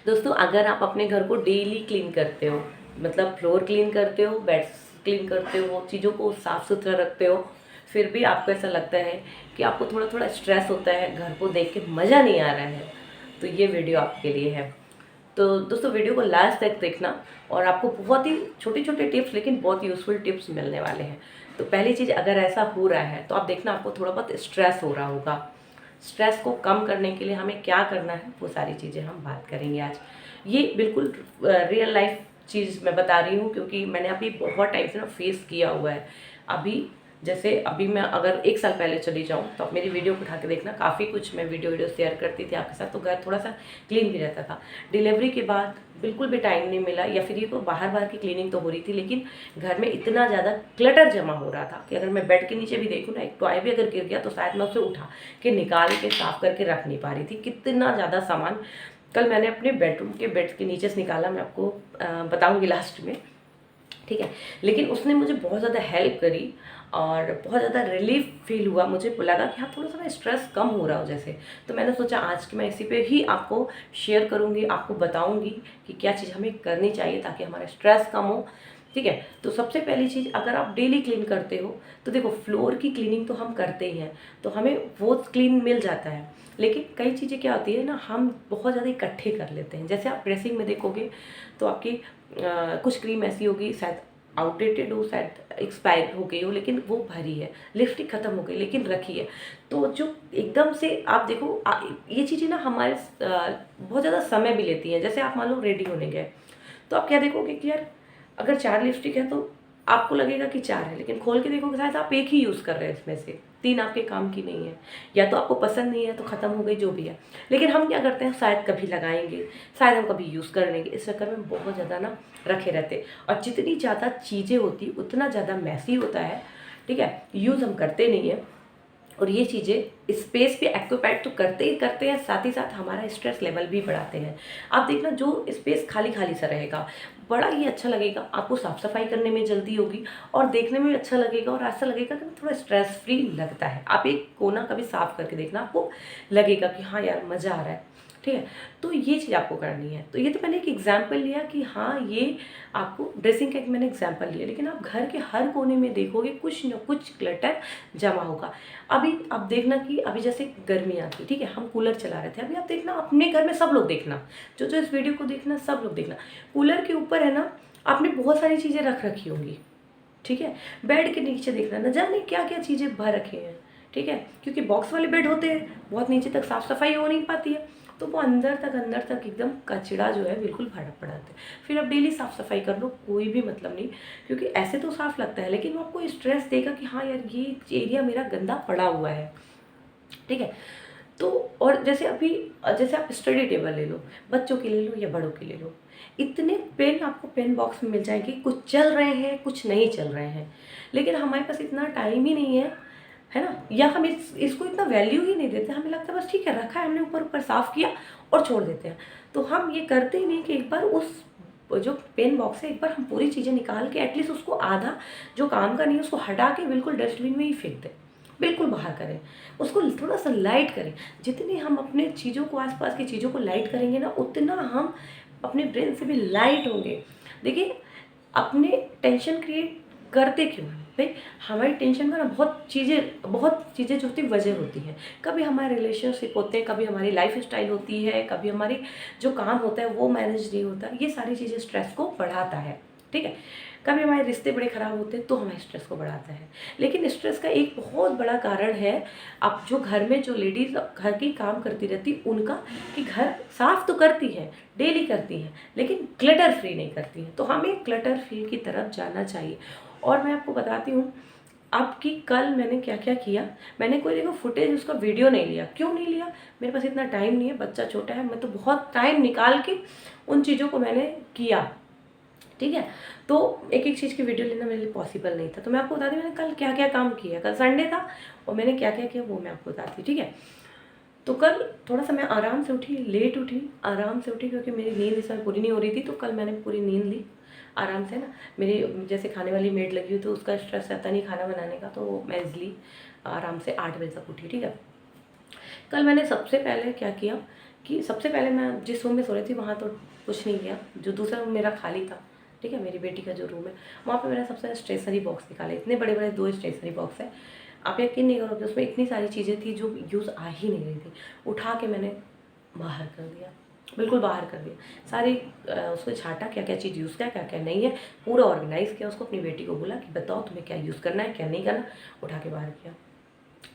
दोस्तों, अगर आप अपने घर को डेली क्लीन करते हो, मतलब फ्लोर क्लीन करते हो, बेड्स क्लीन करते हो, चीज़ों को साफ़ सुथरा रखते हो, फिर भी आपको ऐसा लगता है कि आपको थोड़ा थोड़ा स्ट्रेस होता है, घर को देख के मज़ा नहीं आ रहा है, तो ये वीडियो आपके लिए है। तो दोस्तों, वीडियो को लास्ट तक देखना और आपको बहुत ही छोटे छोटे टिप्स लेकिन बहुत यूज़फुल टिप्स मिलने वाले हैं। तो पहली चीज़, अगर ऐसा हो रहा है तो आप देखना आपको थोड़ा बहुत स्ट्रेस हो रहा होगा। स्ट्रेस को कम करने के लिए हमें क्या करना है, वो सारी चीज़ें हम बात करेंगे आज। ये बिल्कुल रियल लाइफ चीज़ मैं बता रही हूँ, क्योंकि मैंने अभी बहुत टाइम से ना फेस किया हुआ है। अभी जैसे अभी मैं अगर 1 साल पहले चली जाऊँ तो आप मेरी वीडियो को उठा के देखना, काफ़ी कुछ मैं वीडियो शेयर करती थी आपके साथ, तो घर थोड़ा सा क्लीन भी रहता था। डिलीवरी के बाद बिल्कुल भी टाइम नहीं मिला, या फिर ये तो बाहर बाहर की क्लीनिंग तो हो रही थी, लेकिन घर में इतना ज़्यादा क्लटर जमा हो रहा था कि अगर मैं बेड के नीचे भी देखूँ ना, एक टॉय भी अगर गिर गया तो शायद मैं उसे उठा के निकाल के साफ करके रख नहीं पा रही थी, कितना ज़्यादा सामान। कल मैंने अपने बेडरूम के बेड के नीचे से निकाला, मैं आपको बताऊँगी लास्ट में, ठीक है। लेकिन उसने मुझे बहुत ज़्यादा हेल्प करी और बहुत ज़्यादा रिलीफ फील हुआ, मुझे लगा कि हाँ थोड़ा सा ना स्ट्रेस कम हो रहा हो जैसे। तो मैंने सोचा आज की मैं इसी पे ही आपको शेयर करूँगी, आपको बताऊँगी कि क्या चीज़ हमें करनी चाहिए ताकि हमारा स्ट्रेस कम हो, ठीक है। तो सबसे पहली चीज़, अगर आप डेली क्लीन करते हो तो देखो, फ्लोर की क्लीनिंग तो हम करते ही हैं, तो हमें वो क्लीन मिल जाता है। लेकिन कई चीज़ें क्या होती है ना, हम बहुत ज़्यादा इकट्ठे कर लेते हैं। जैसे आप ड्रेसिंग में देखोगे तो आपकी कुछ क्रीम ऐसी होगी, शायद आउटडेटेड हो, शायद एक्सपायर हो गई हो, लेकिन वो भरी है। लिपस्टिक ख़त्म हो गई लेकिन रखी है। तो जो एकदम से आप देखो, ये चीज़ें ना हमारे बहुत ज़्यादा समय भी लेती हैं। जैसे आप मान लो रेडी होने गए, तो आप क्या देखोगे कि यार अगर 4 लिपस्टिक है तो आपको लगेगा कि 4 है, लेकिन खोल के देखोगे शायद आप एक ही यूज़ कर रहे हैं, इसमें से 3 आपके काम की नहीं है, या तो आपको पसंद नहीं है तो ख़त्म हो गई, जो भी है। लेकिन हम क्या करते हैं, शायद कभी लगाएंगे, शायद हम कभी यूज़ कर लेंगे, इस चक्कर में बहुत ज़्यादा ना रखे रहते। और जितनी ज़्यादा चीज़ें होती उतना ज़्यादा मैसी होता है, ठीक है, यूज़ हम करते नहीं हैं। और ये चीज़ें स्पेस पे ऑक्यूपाइड तो करते ही करते हैं, साथ ही साथ हमारा स्ट्रेस लेवल भी बढ़ाते हैं। आप देखना, जो स्पेस खाली खाली सा रहेगा, बड़ा ही अच्छा लगेगा, आपको साफ सफाई करने में जल्दी होगी और देखने में भी अच्छा लगेगा, और ऐसा लगेगा कि थोड़ा स्ट्रेस फ्री लगता है। आप एक कोना कभी साफ करके देखना, आपको लगेगा कि हाँ यार मज़ा आ रहा है, ठीक है। तो ये चीज़ आपको करनी है। तो ये तो मैंने एक एग्जाम्पल लिया कि हाँ, ये आपको ड्रेसिंग का एक मैंने एग्जाम्पल लिया, लेकिन आप घर के हर कोने में देखोगे कुछ न कुछ क्लटर जमा होगा। अभी आप देखना कि अभी जैसे गर्मियाँ थी, ठीक है, हम कूलर चला रहे थे। अभी आप देखना अपने घर में, सब लोग देखना, जो जो इस वीडियो को देखना, सब लोग देखना, कूलर के ऊपर है ना, आपने बहुत सारी चीज़ें रख रखी होंगी, ठीक है। बेड के नीचे देखना, न जाने क्या क्या चीज़ें भर रखे हैं, ठीक है, क्योंकि बॉक्स वाले बेड होते हैं, बहुत नीचे तक साफ सफाई हो नहीं पाती है, तो वो अंदर तक एकदम कचरा जो है बिल्कुल भरा पड़ा है। फिर आप डेली साफ सफाई कर लो, कोई भी मतलब नहीं, क्योंकि ऐसे तो साफ लगता है, लेकिन वो आपको स्ट्रेस देगा कि हाँ यार ये एरिया मेरा गंदा पड़ा हुआ है, ठीक है। तो और जैसे अभी, जैसे आप स्टडी टेबल ले लो, बच्चों के ले लो या बड़ों के ले लो, इतने पेन आपको पेन बॉक्स में मिल जाएंगे, कुछ चल रहे हैं कुछ नहीं चल रहे हैं, लेकिन हमारे पास इतना टाइम ही नहीं है ना, या हम इसको इतना वैल्यू ही नहीं देते। हमें लगता है बस ठीक है, रखा है हमने, ऊपर ऊपर साफ किया और छोड़ देते हैं। तो हम ये करते ही नहीं कि एक बार उस जो पेन बॉक्स है, एक बार हम पूरी चीज़ें निकाल के एटलीस्ट उसको आधा जो काम का नहीं है उसको हटा के बिल्कुल डस्टबिन में ही फेंक दें, बिल्कुल बाहर करें, उसको थोड़ा सा लाइट करें। जितनी हम अपने चीज़ों को, आसपास की चीज़ों को लाइट करेंगे ना, उतना हम अपने ब्रेन से भी लाइट होंगे। देखिए, अपने टेंशन क्रिएट करते क्यों हैं भाई? हमारी टेंशन का ना बहुत चीज़ें जो होती वजह होती हैं। कभी हमारे रिलेशनशिप होते हैं, कभी हमारी लाइफ स्टाइल होती है, कभी हमारी जो काम होता है वो मैनेज नहीं होता, ये सारी चीज़ें स्ट्रेस को बढ़ाता है, ठीक है। कभी हमारे रिश्ते बड़े ख़राब होते हैं तो हमारे स्ट्रेस को बढ़ाता है। लेकिन स्ट्रेस का एक बहुत बड़ा कारण है, अब जो घर में जो लेडीज़ घर की काम करती रहती उनका, कि घर साफ तो करती हैं, डेली करती हैं, लेकिन क्लटर फ्री नहीं करती हैं। तो हमें क्लटर फ्री की तरफ जाना चाहिए। और मैं आपको बताती हूँ अब कि कल मैंने क्या क्या किया। मैंने कोई देखो फुटेज, उसका वीडियो नहीं लिया। क्यों नहीं लिया? मेरे पास इतना टाइम नहीं है, बच्चा छोटा है, मैं तो बहुत टाइम निकाल के उन चीज़ों को मैंने किया, ठीक है। तो एक एक चीज़ की वीडियो लेना मेरे लिए पॉसिबल नहीं था। तो मैं आपको बता दी मैंने कल क्या क्या काम किया। कल संडे था और मैंने क्या क्या किया वो मैं आपको बताती, ठीक है। तो कल थोड़ा सा मैं आराम से उठी, लेट उठी, आराम से उठी, क्योंकि मेरी नींद इस समय पूरी नहीं हो रही थी। तो कल मैंने पूरी नींद ली आराम से ना। मेरी जैसे खाने वाली मेड लगी हुई तो उसका स्ट्रेस रहता नहीं खाना बनाने का, तो मैं इजली आराम से 8 बजे तक उठी, ठीक है। कल मैंने सबसे पहले क्या किया कि सबसे पहले मैं जिस रूम में सो रही थी वहाँ तो कुछ नहीं किया, जो दूसरा रूम मेरा खाली था, ठीक है, मेरी बेटी का जो रूम है, वहाँ पे मैंने सबसे स्टेशनरी बॉक्स निकाले। इतने बड़े बड़े 2 स्टेशनरी बॉक्स है, आप यकीन नहीं करोगे, उसमें इतनी सारी चीज़ें थी जो यूज़ आ ही नहीं रही थी। उठा के मैंने बाहर कर दिया, बिल्कुल बाहर कर दिया। सारी उसको छाटा, क्या क्या चीज़ यूज़ किया, क्या क्या नहीं है, पूरा ऑर्गेनाइज़ किया। उसको, अपनी बेटी को बोला कि बताओ तुम्हें क्या यूज़ करना है, क्या नहीं करना, उठा के बाहर किया।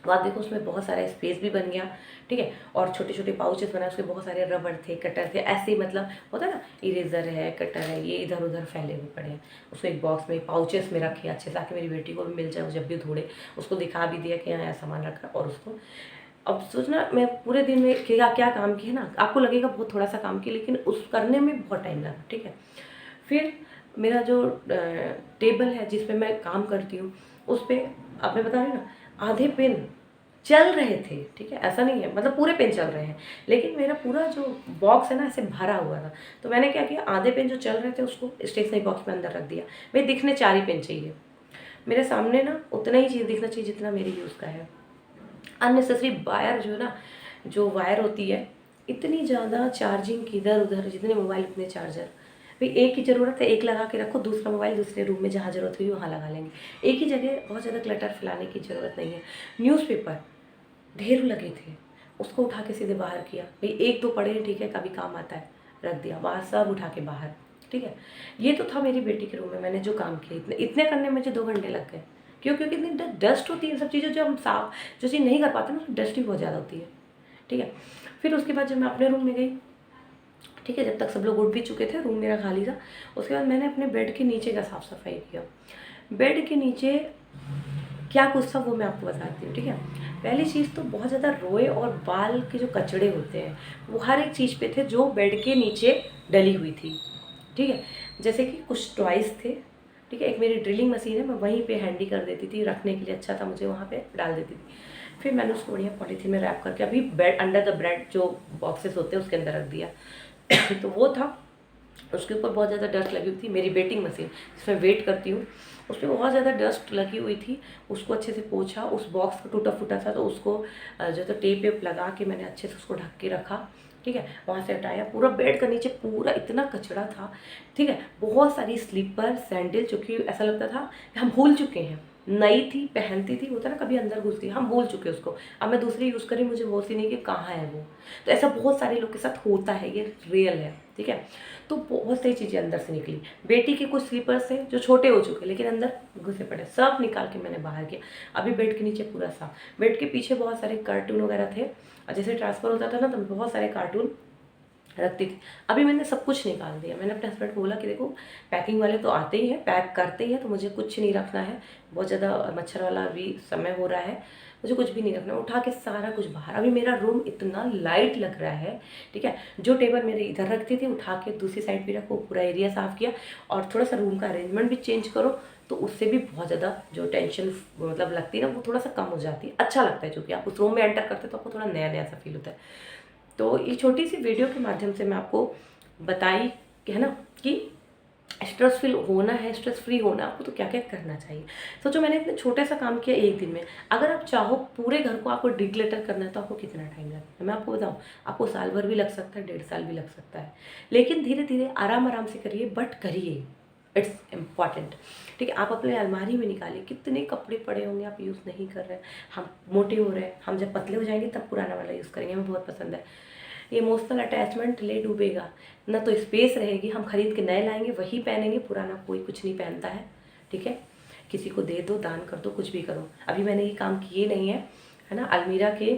तो आप देखो उसमें बहुत सारा स्पेस भी बन गया, ठीक है। और छोटे छोटे पाउचेस बनाए, उसके बहुत सारे रबड़ थे, कटर थे, ऐसे ही मतलब होता है ना, इरेजर है, कटर है, ये इधर उधर फैले हुए पड़े हैं। उसको एक बॉक्स में पाउचेस में रखे अच्छे से, ताकि मेरी बेटी को भी मिल जाए, वो जब भी ढूंढे उसको दिखा भी दिया कि यहाँ सामान रखा। और उसको अब सोचना, मैं पूरे दिन में क्या क्या काम किया ना, आपको लगेगा बहुत थोड़ा सा काम किया, लेकिन उस करने में बहुत टाइम लगा, ठीक है। फिर मेरा जो टेबल है जिस पे मैं काम करती हूँ, उस पर अब मैं बता रही हूँ ना, आधे पेन चल रहे थे, ठीक है, ऐसा नहीं है मतलब पूरे पेन चल रहे हैं, लेकिन मेरा पूरा जो बॉक्स है ना ऐसे भरा हुआ था। तो मैंने क्या किया, आधे पेन जो चल रहे थे उसको स्टेशनरी बॉक्स में अंदर रख दिया। भाई दिखने 4 ही पेन चाहिए मेरे सामने ना, उतना ही चीज़ दिखना चाहिए जितना मेरे यूज़ का है। अननेसेसरी वायर जो ना, जो वायर होती है, इतनी ज़्यादा चार्जिंग की, इधर उधर जितने मोबाइल उतने चार्जर। भाई एक ही ज़रूरत है, एक लगा के रखो, दूसरा मोबाइल दूसरे रूम में जहाँ ज़रूरत हुई वहाँ लगा लेंगे। एक ही जगह बहुत ज़्यादा क्लटर फैलाने की ज़रूरत नहीं है। न्यूज़पेपर ढेर लगे थे, उसको उठा के सीधे बाहर किया। भाई एक दो पड़े हैं, ठीक है, कभी काम आता है, रख दिया बाहर, सब उठा के बाहर, ठीक है। ये तो था मेरी बेटी के रूम में मैंने जो काम किया। इतने इतने करने में मुझे 2 घंटे लग गए। क्यों? क्योंकि इतनी डस्ट होती है, सब चीज़ें जो हम साफ, जो चीज़ नहीं कर पाते ना, डस्ट भी बहुत ज़्यादा होती है, ठीक है। फिर उसके बाद जब मैं अपने रूम में गई, ठीक है, जब तक सब लोग उठ भी चुके थे, रूम मेरा खाली था, उसके बाद मैंने अपने बेड के नीचे का साफ़ सफाई किया। बेड के नीचे क्या कुछ था वो मैं आपको बताती हूँ, ठीक है। पहली चीज़ तो बहुत ज़्यादा रोए और बाल के जो कचड़े होते हैं वो हर एक चीज़ पे थे, जो बेड के नीचे डली हुई थी, ठीक है। जैसे कि कुछ टॉयज़ थे, ठीक है, एक मेरी ड्रिलिंग मशीन है, मैं वहीं पे हैंडी कर देती थी, रखने के लिए अच्छा था, मुझे वहाँ पे डाल देती थी। फिर मैंने उसको बढ़िया पॉलीथीन में रैप करके अभी बेड, अंडर द बेड जो बॉक्सेस होते हैं उसके अंदर रख दिया। तो वो था, उसके ऊपर बहुत ज़्यादा डस्ट लगी हुई थी। मेरी वेटिंग मशीन जिसमें वेट करती हूँ, उस पर बहुत ज़्यादा डस्ट लगी हुई थी। उसको अच्छे से पोंछा, उस बॉक्स का टूटा फूटा था तो उसको जो तो टेप वेप लगा के मैंने अच्छे से उसको ढक के रखा, ठीक है। वहाँ से हटाया, पूरा बेड का नीचे पूरा इतना कचरा था, ठीक है। बहुत सारी स्लीपर, सैंडल, जो कि ऐसा लगता था कि हम भूल चुके हैं, नई थी, पहनती थी, होता ना कभी अंदर घुसती, हम भूल चुके उसको, अब मैं दूसरी यूज़ करी, मुझे वो सी नहीं कि कहाँ है वो। तो ऐसा बहुत सारे लोग के साथ होता है, ये रियल है, ठीक है। तो बहुत सारी चीज़ें अंदर से निकली। बेटी के कुछ स्लीपर्स थे जो छोटे हो चुके लेकिन अंदर घुसे पड़े, सब निकाल के मैंने बाहर किया। अभी बेड के नीचे पूरा साफ। बेड के पीछे बहुत सारे कार्टून वगैरह थे, और जैसे ट्रांसफ़र होता था ना तो बहुत सारे कार्टून रखती थी। अभी मैंने सब कुछ निकाल दिया। मैंने अपने हस्बैंड को बोला कि देखो, पैकिंग वाले तो आते ही हैं, पैक करते ही हैं, तो मुझे कुछ नहीं रखना है, बहुत ज़्यादा मच्छर वाला भी समय हो रहा है, मुझे कुछ भी नहीं रखना। उठा के सारा कुछ बाहर। अभी मेरा रूम इतना लाइट लग रहा है, ठीक है। जो टेबल मेरे इधर रखती थी, उठा के दूसरी साइड भी रखो, पूरा एरिया साफ़ किया, और थोड़ा सा रूम का अरेंजमेंट भी चेंज करो, तो उससे भी बहुत ज़्यादा जो टेंशन मतलब लगती है ना, वो थोड़ा सा कम हो जाती है। अच्छा लगता है, क्योंकि आप उस रूम में एंटर करते तो आपको थोड़ा नया नया सा फील होता है। तो ये छोटी सी वीडियो के माध्यम से मैं आपको बताई कि है ना, कि स्ट्रेस फील होना है, स्ट्रेस फ्री होना आपको तो क्या क्या करना चाहिए। सोचो मैंने इतने छोटे सा काम किया एक दिन में। अगर आप चाहो पूरे घर को आपको डिक्लेटर करना है तो आपको कितना टाइम लगता है मैं आपको बताऊँ। आपको साल भर भी लग सकता है, 1.5 साल भी लग सकता है, लेकिन धीरे धीरे आराम आराम से करिए, बट करिए, इट्स इम्पॉर्टेंट, ठीक है। आप अपने अलमारी में निकालिए, कितने कपड़े पड़े होंगे आप यूज़ नहीं कर रहे हैं। हम मोटे हो रहे हैं, हम जब पतले हो जाएंगे तब पुराना वाला यूज़ करेंगे, हमें बहुत पसंद है। इमोशनल अटैचमेंट ले डूबेगा, ना तो स्पेस रहेगी, हम खरीद के नए लाएंगे वही पहनेंगे, पुराना कोई कुछ नहीं पहनता है, ठीक है। किसी को दे दो, दान कर दो, कुछ भी करो। अभी मैंने ये काम किए नहीं है ना, अलमीरा के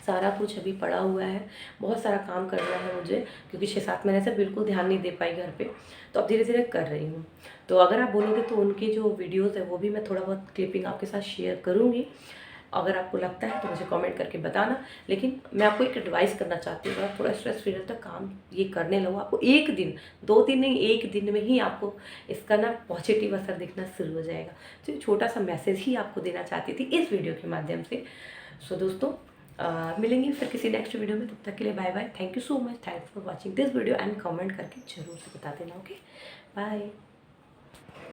सारा कुछ अभी पड़ा हुआ है, बहुत सारा काम करना है मुझे, क्योंकि 6-7 महीने से बिल्कुल ध्यान नहीं दे पाई घर पे, तो अब धीरे धीरे कर रही हूँ। तो अगर आप बोलोगे तो उनकी जो वीडियोज़ है वो भी मैं थोड़ा बहुत क्लिपिंग आपके साथ शेयर करूँगी। अगर आपको लगता है तो मुझे कमेंट करके बताना। लेकिन मैं आपको एक एडवाइस करना चाहती हूँ, अगर थोड़ा स्ट्रेस फ्री रहता काम ये करने लगो, आपको एक दिन, 2 दिन नहीं, एक दिन में ही आपको इसका ना पॉजिटिव असर दिखना शुरू हो जाएगा। तो ये छोटा सा मैसेज ही आपको देना चाहती थी इस वीडियो के माध्यम से। सो दोस्तों, मिलेंगे फिर किसी नेक्स्ट वीडियो में, तब तक के लिए bye bye. Thank you so much, thanks for watching this video, and comment करके जरूर से बता देना। Okay, bye.